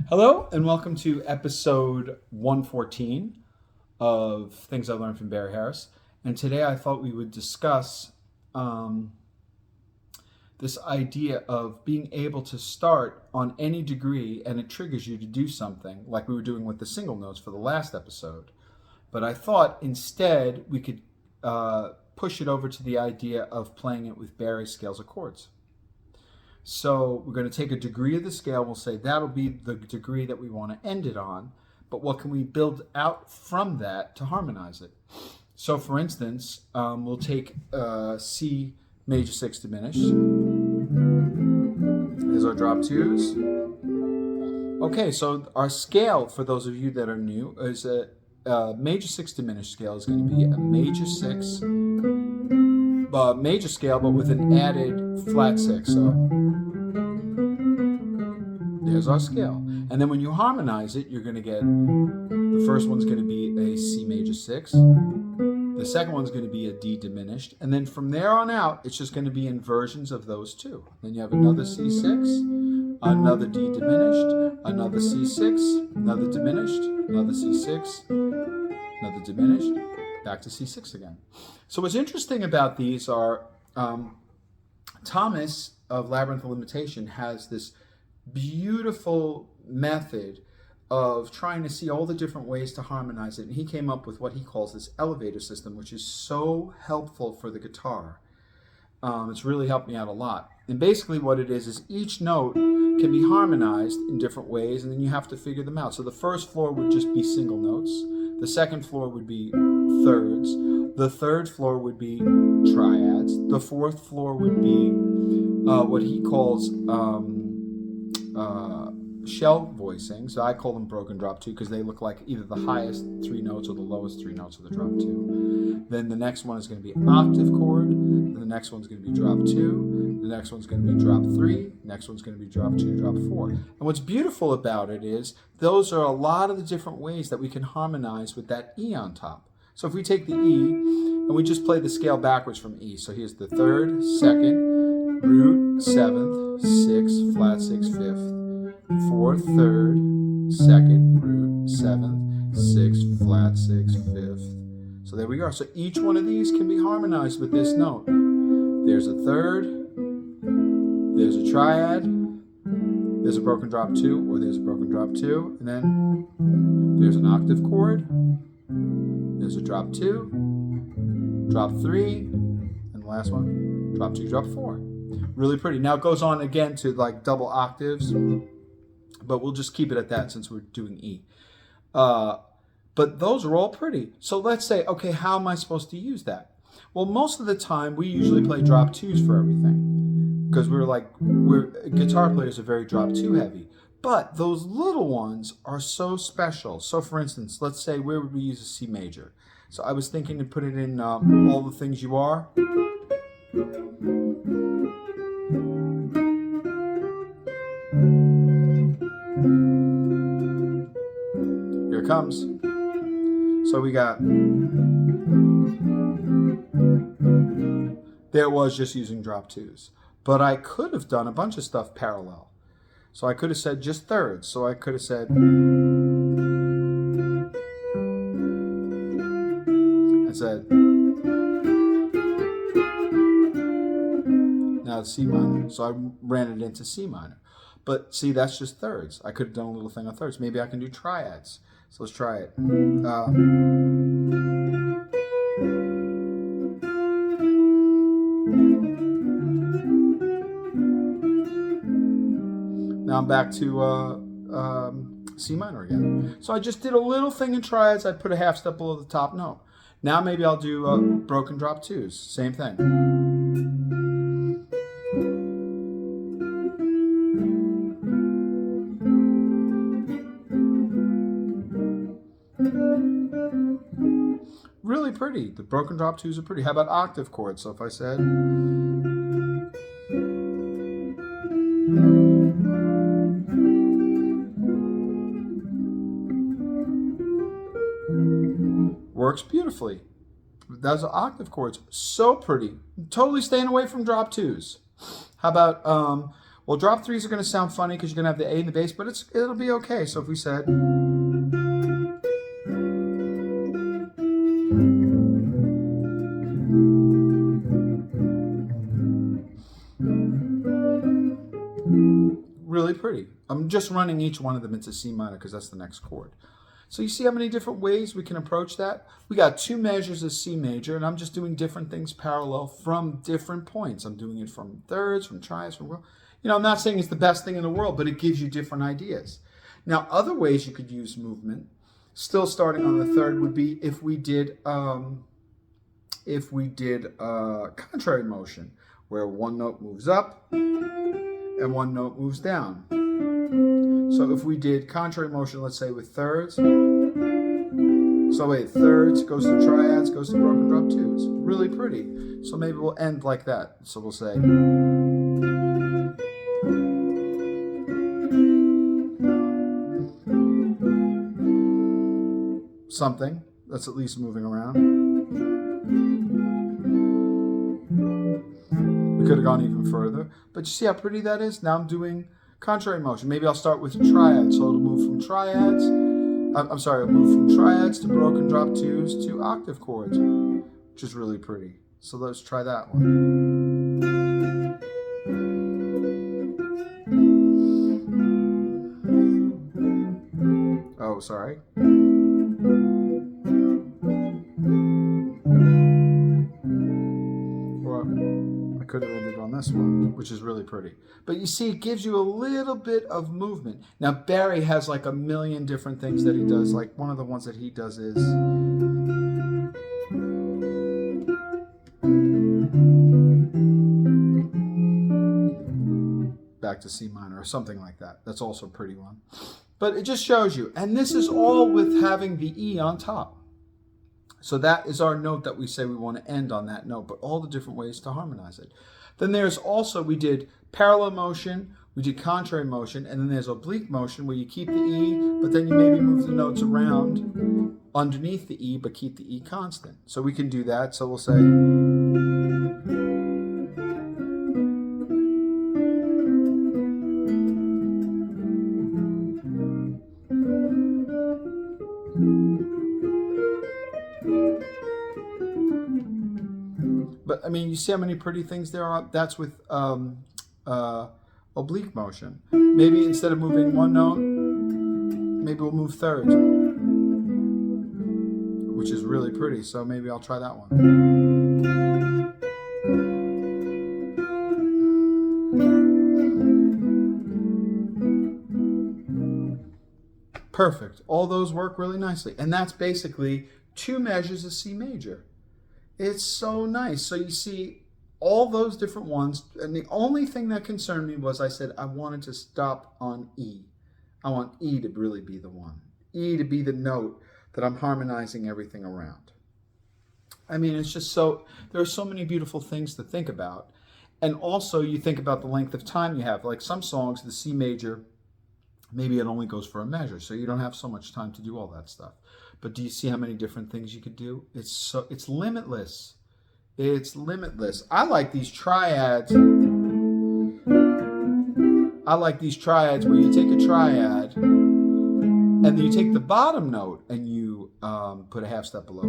Hello and welcome to episode 114 of Things I Learned from Barry Harris. And today I thought we would discuss this idea of being able to start on any degree and it triggers you to do something like we were doing with the single notes for the last episode. But I thought instead we could push it over to the idea of playing it with Barry's scales of chords. So we're going to take a degree of the scale. We'll say that'll be the degree that we want to end it on. But what can we build out from that to harmonize it? So for instance, we'll take C major 6 diminished. Here's our drop twos. Okay, so our scale, for those of you that are new, is a major 6 diminished scale is going to be a major 6 major scale, but with an added flat 6. So there's our scale. And then when you harmonize it, you're going to get, the first one's going to be a C major 6. The second one's going to be a D diminished. And then from there on out, it's just going to be inversions of those two. Then you have another C6, another D diminished, another C6, another diminished, another C6, another diminished, back to C6 again. So what's interesting about these are, Thomas of Labyrinth of Limitation has this beautiful method of trying to see all the different ways to harmonize it. And he came up with what he calls this elevator system, which is so helpful for the guitar. It's really helped me out a lot. And basically what it is each note can be harmonized in different ways, and then you have to figure them out. So the first floor would just be single notes. The second floor would be thirds. The third floor would be triads. The fourth floor would be what he calls shell voicing. So I call them broken drop 2 because they look like either the highest 3 notes or the lowest 3 notes of the drop 2. Then the next one is going to be octave chord. Then the next one's going to be drop 2. The next one's going to be drop 3. Next one's going to be drop 2, drop 4. And what's beautiful about it is those are a lot of the different ways that we can harmonize with that E on top. So if we take the E and we just play the scale backwards from E. So here's the third, second, root, 7th, 6th, flat 6, 5th, 4th, 3rd, 2nd, root, 7th, 6th, flat 6, 5th. So there we are. So each one of these can be harmonized with this note. There's a third, there's a triad, there's a broken drop 2, or there's a broken drop 2, and then there's an octave chord, there's a drop 2, drop 3, and the last one, drop 2, drop 4. Really pretty. Now it goes on again to like double octaves, but we'll just keep it at that since we're doing E. But those are all pretty. So let's say, okay, how am I supposed to use that? Well, most of the time we usually play drop 2s for everything because guitar players are very drop 2 heavy. But those little ones are so special. So for instance, let's say where would we use a C major? So I was thinking to put it in All the Things You Are. Here it comes. So we got, there it was just using drop 2s. But I could have done a bunch of stuff parallel. So I could have said just thirds. So I could have said, now it's C minor. So I ran it into C minor. But see, that's just thirds. I could have done a little thing on thirds. Maybe I can do triads. So let's try it. Now I'm back to C minor again. So I just did a little thing in triads. I put a half step below the top note. Now maybe I'll do broken drop 2s. Same thing. Really pretty. The broken drop 2s are pretty. How about octave chords? So if I said, works beautifully. Those are octave chords. So pretty. Totally staying away from drop 2s. How about Well, drop threes are going to sound funny because you're going to have the A and the bass, but it'll be okay. So if we said, really pretty. I'm just running each one of them into C minor because that's the next chord. So you see how many different ways we can approach that? We got 2 measures of C major, and I'm just doing different things parallel from different points. I'm doing it from thirds, from triads, from... You know, I'm not saying it's the best thing in the world, but it gives you different ideas. Now, other ways you could use movement, still starting on the third, would be if we did contrary motion, where one note moves up and one note moves down. So if we did contrary motion, let's say with thirds, so wait, thirds goes to triads, goes to broken drop twos. Really pretty. So maybe we'll end like that. So we'll say, something that's at least moving around. We could have gone even further, but you see how pretty that is? Now I'm doing contrary motion. Maybe I'll start with triads, so it'll move from triads. I'm sorry, it'll move from triads to broken drop twos to octave chords, which is really pretty. So let's try that one. Oh, sorry. Could have ended on this one, which is really pretty. But you see, it gives you a little bit of movement. Now, Barry has like a million different things that he does. Like one of the ones that he does is... back to C minor or something like that. That's also a pretty one. But it just shows you. And this is all with having the E on top. So that is our note that we say we want to end on that note, but all the different ways to harmonize it. Then there's also, we did parallel motion, we did contrary motion, and then there's oblique motion where you keep the E, but then you maybe move the notes around underneath the E, but keep the E constant. So we can do that. So we'll say... But I mean, you see how many pretty things there are? That's with oblique motion. Maybe instead of moving one note, maybe we'll move thirds, which is really pretty. So maybe I'll try that one. Perfect. All those work really nicely. And that's basically 2 measures of C major. It's so nice. So you see all those different ones. And the only thing that concerned me was I said I wanted to stop on E. I want E to really be the one. E to be the note that I'm harmonizing everything around. I mean, it's just so, there are so many beautiful things to think about. And also you think about the length of time you have. Like some songs, the C major, maybe it only goes for a measure. So you don't have so much time to do all that stuff. But do you see how many different things you could do? It's limitless. It's limitless. I like these triads. I like these triads where you take a triad and then you take the bottom note and you put a half step below.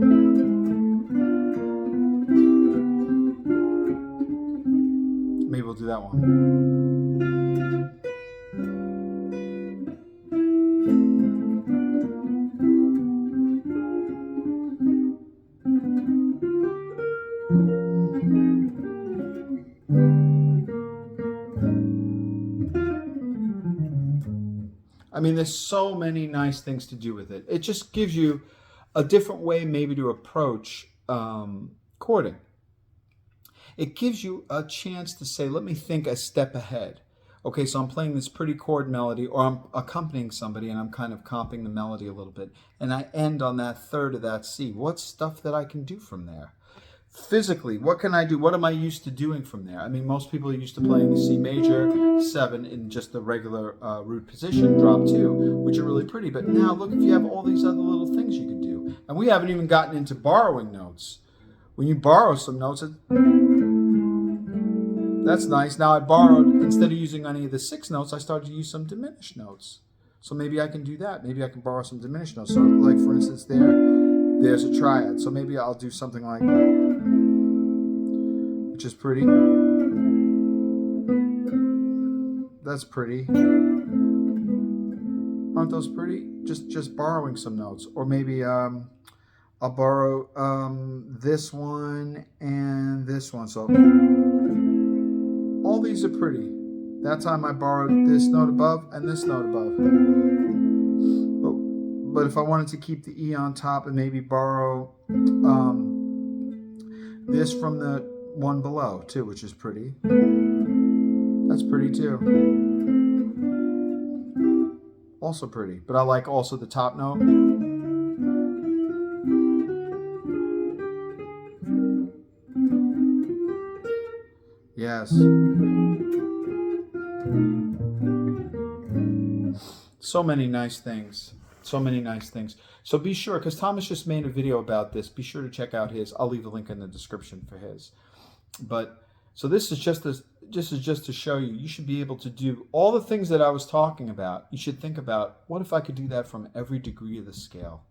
Maybe we'll do that one. I mean, there's so many nice things to do with it. It just gives you a different way maybe to approach chording. It gives you a chance to say, let me think a step ahead. Okay, so I'm playing this pretty chord melody, or I'm accompanying somebody and I'm kind of comping the melody a little bit, and I end on that third of that C. What's stuff that I can do from there? Physically, what can I do? What am I used to doing from there? I mean, most people are used to playing C major 7 in just the regular root position, drop 2, which are really pretty. But now look, if you have all these other little things you can do. And we haven't even gotten into borrowing notes. When you borrow some notes, that's nice. Now I borrowed, instead of using any of the 6 notes, I started to use some diminished notes. So maybe I can do that. Maybe I can borrow some diminished notes. So like for instance there's a triad. So maybe I'll do something like, which is pretty. That's pretty. Aren't those pretty? Just borrowing some notes. Or maybe I'll borrow this one and this one. So all these are pretty. That time I borrowed this note above and this note above. But if I wanted to keep the E on top and maybe borrow this from the one below too, which is pretty. That's pretty too. Also pretty. But I like also the top note. Yes. So many nice things. So many nice things. So be sure, because Thomas just made a video about this, be sure to check out his. I'll leave a link in the description for his. But so this is just to show you, you should be able to do all the things that I was talking about. You should think about, what if I could do that from every degree of the scale?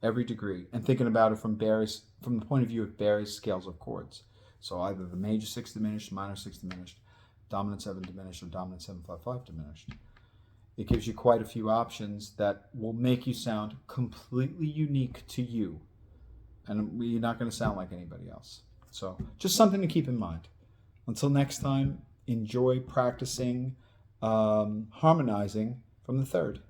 Every degree. And thinking about it from the point of view of various scales of chords. So either the major 6 diminished, minor 6 diminished, dominant 7 diminished, or dominant 7/5/5 diminished. It gives you quite a few options that will make you sound completely unique to you. And you're not going to sound like anybody else. So just something to keep in mind. Until next time, enjoy practicing harmonizing from the third.